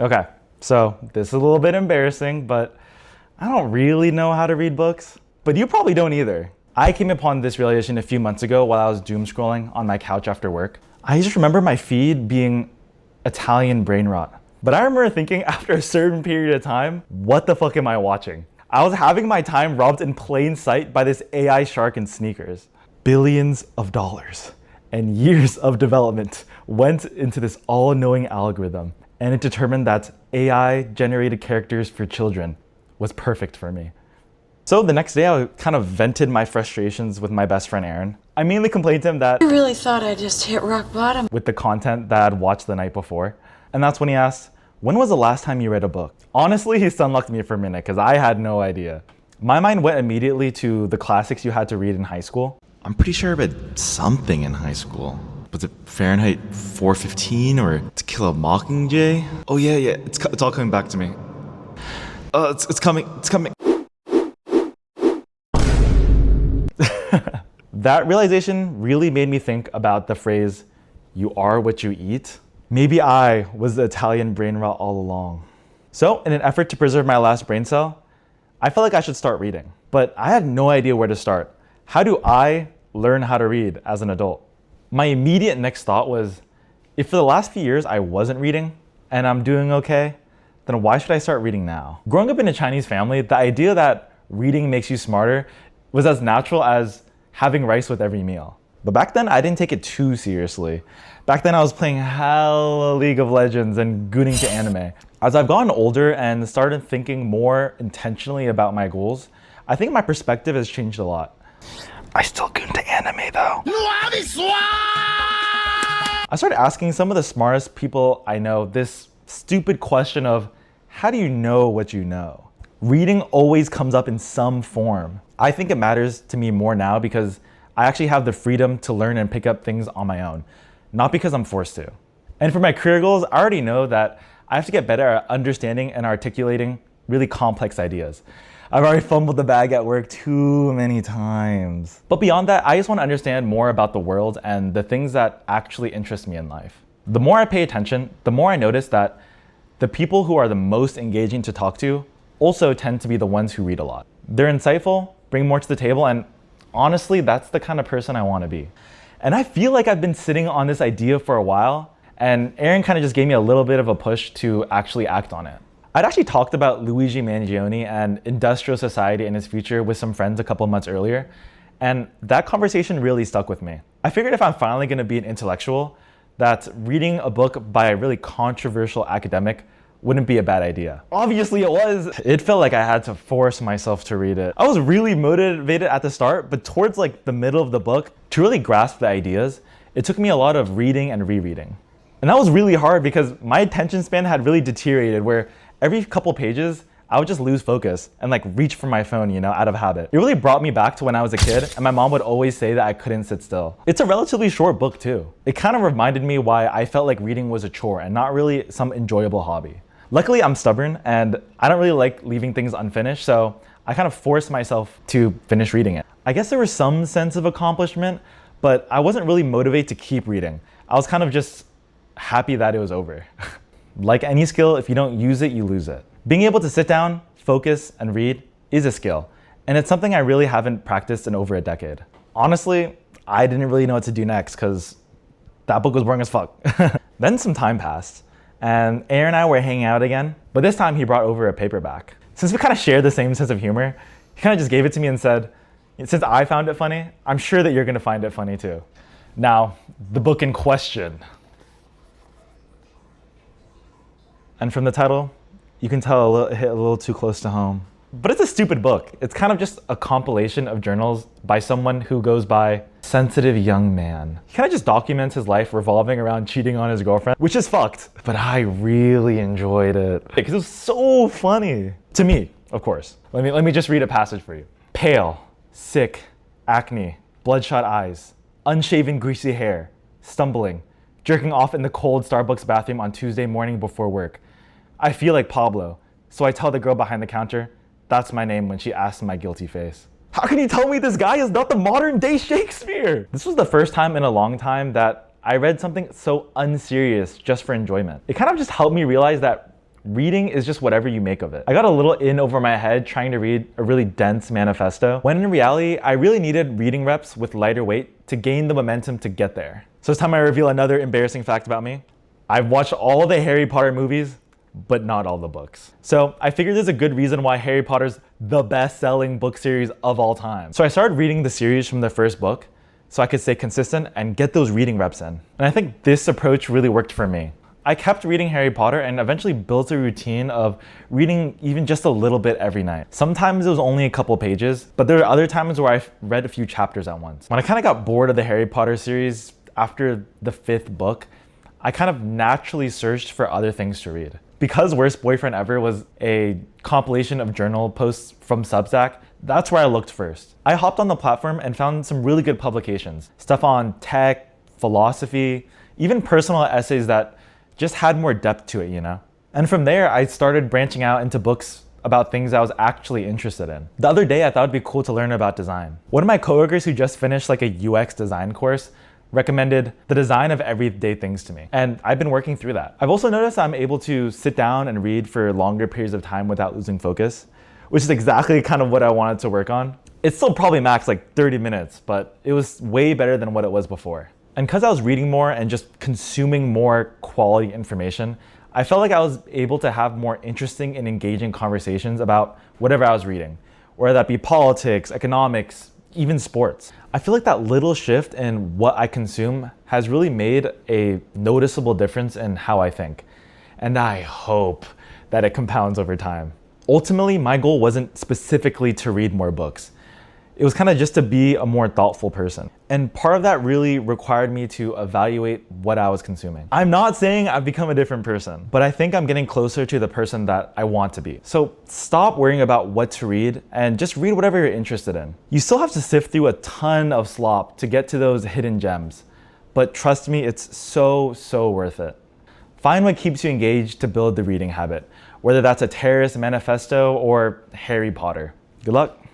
Okay, so this is a little bit embarrassing, but I don't really know how to read books. But you probably don't either. I came upon this realization a few months ago while I was doom scrolling on my couch after work. I just remember my feed being Italian brain rot. But I remember thinking after a certain period of time, what the fuck am I watching? I was having my time robbed in plain sight by this AI shark in sneakers. Billions of dollars and years of development went into this all-knowing algorithm, and it determined that AI-generated characters for children was perfect for me. So the next day, I kind of vented my frustrations with my best friend Aaron. I mainly complained to him that I really thought I just hit rock bottom with the content that I'd watched the night before. And that's when he asked, when was the last time you read a book? Honestly, he stunlocked me for a minute because I had no idea. My mind went immediately to the classics you had to read in high school. I'm pretty sure I read something in high school. Was it Fahrenheit 415 or To Kill a Mockingjay? Oh yeah, it's all coming back to me. It's coming. That realization really made me think about the phrase, you are what you eat. Maybe I was the Italian brain rot all along. So in an effort to preserve my last brain cell, I felt like I should start reading, but I had no idea where to start. How do I learn how to read as an adult? My immediate next thought was, if for the last few years I wasn't reading and I'm doing okay, then why should I start reading now? Growing up in a Chinese family, the idea that reading makes you smarter was as natural as having rice with every meal. But back then, I didn't take it too seriously. Back then, I was playing hella League of Legends and gooning to anime. As I've gotten older and started thinking more intentionally about my goals, I think my perspective has changed a lot. I still goon to anime though. I started asking some of the smartest people I know this stupid question of, how do you know what you know? Reading always comes up in some form. I think it matters to me more now because I actually have the freedom to learn and pick up things on my own, not because I'm forced to. And for my career goals, I already know that I have to get better at understanding and articulating really complex ideas. I've already fumbled the bag at work too many times. But beyond that, I just want to understand more about the world and the things that actually interest me in life. The more I pay attention, the more I notice that the people who are the most engaging to talk to also tend to be the ones who read a lot. They're insightful, bring more to the table, and honestly, that's the kind of person I want to be. And I feel like I've been sitting on this idea for a while, and Aaron kind of just gave me a little bit of a push to actually act on it. I'd actually talked about Luigi Mangione and industrial society and its future with some friends a couple months earlier, and that conversation really stuck with me. I figured if I'm finally going to be an intellectual, that reading a book by a really controversial academic wouldn't be a bad idea. Obviously it was. It felt like I had to force myself to read it. I was really motivated at the start, but towards like the middle of the book, to really grasp the ideas, it took me a lot of reading and rereading. And that was really hard because my attention span had really deteriorated where every couple pages, I would just lose focus and like reach for my phone, out of habit. It really brought me back to when I was a kid, and my mom would always say that I couldn't sit still. It's a relatively short book too. It kind of reminded me why I felt like reading was a chore and not really some enjoyable hobby. Luckily, I'm stubborn and I don't really like leaving things unfinished, so I kind of forced myself to finish reading it. I guess there was some sense of accomplishment, but I wasn't really motivated to keep reading. I was kind of just happy that it was over. Like any skill, if you don't use it, you lose it. Being able to sit down, focus, and read is a skill, and it's something I really haven't practiced in over a decade. Honestly, I didn't really know what to do next because that book was boring as fuck. Then some time passed, and Aaron and I were hanging out again, but this time he brought over a paperback. Since we kind of share the same sense of humor, he kind of just gave it to me and said, since I found it funny, I'm sure that you're gonna find it funny too. Now, the book in question. And from the title, you can tell it hit a little too close to home. But it's a stupid book. It's kind of just a compilation of journals by someone who goes by sensitive young man. He kind of just documents his life revolving around cheating on his girlfriend, which is fucked. But I really enjoyed it because it was so funny. To me, of course. Let me just read a passage for you. Pale, sick, acne, bloodshot eyes, unshaven greasy hair, stumbling, jerking off in the cold Starbucks bathroom on Tuesday morning before work. I feel like Pablo, so I tell the girl behind the counter, that's my name when she asks my guilty face. How can you tell me this guy is not the modern day Shakespeare? This was the first time in a long time that I read something so unserious just for enjoyment. It kind of just helped me realize that Reading is just whatever you make of it. I got a little in over my head trying to read a really dense manifesto, when in reality, I really needed reading reps with lighter weight to gain the momentum to get there. So it's time I reveal another embarrassing fact about me. I've watched all the Harry Potter movies, but not all the books. So I figured there's a good reason why Harry Potter's the best-selling book series of all time. So I started reading the series from the first book so I could stay consistent and get those reading reps in. And I think this approach really worked for me. I kept reading Harry Potter and eventually built a routine of reading even just a little bit every night. Sometimes it was only a couple pages, but there were other times where I read a few chapters at once. When I kind of got bored of the Harry Potter series after the 5th book, I kind of naturally searched for other things to read. Because Worst Boyfriend Ever was a compilation of journal posts from Substack, that's where I looked first. I hopped on the platform and found some really good publications. Stuff on tech, philosophy, even personal essays that just had more depth to it, you know? And from there, I started branching out into books about things I was actually interested in. The other day, I thought it'd be cool to learn about design. One of my coworkers who just finished like a UX design course recommended The Design of Everyday Things to me. And I've been working through that. I've also noticed I'm able to sit down and read for longer periods of time without losing focus, which is exactly kind of what I wanted to work on. It's still probably max like 30 minutes, but it was way better than what it was before. And because I was reading more and just consuming more quality information, I felt like I was able to have more interesting and engaging conversations about whatever I was reading, whether that be politics, economics, even sports. I feel like that little shift in what I consume has really made a noticeable difference in how I think. And I hope that it compounds over time. Ultimately, my goal wasn't specifically to read more books. It was kind of just to be a more thoughtful person. And part of that really required me to evaluate what I was consuming. I'm not saying I've become a different person, but I think I'm getting closer to the person that I want to be. So stop worrying about what to read and just read whatever you're interested in. You still have to sift through a ton of slop to get to those hidden gems, but trust me, it's so worth it. Find what keeps you engaged to build the reading habit, whether that's a terrorist manifesto or Harry Potter. Good luck.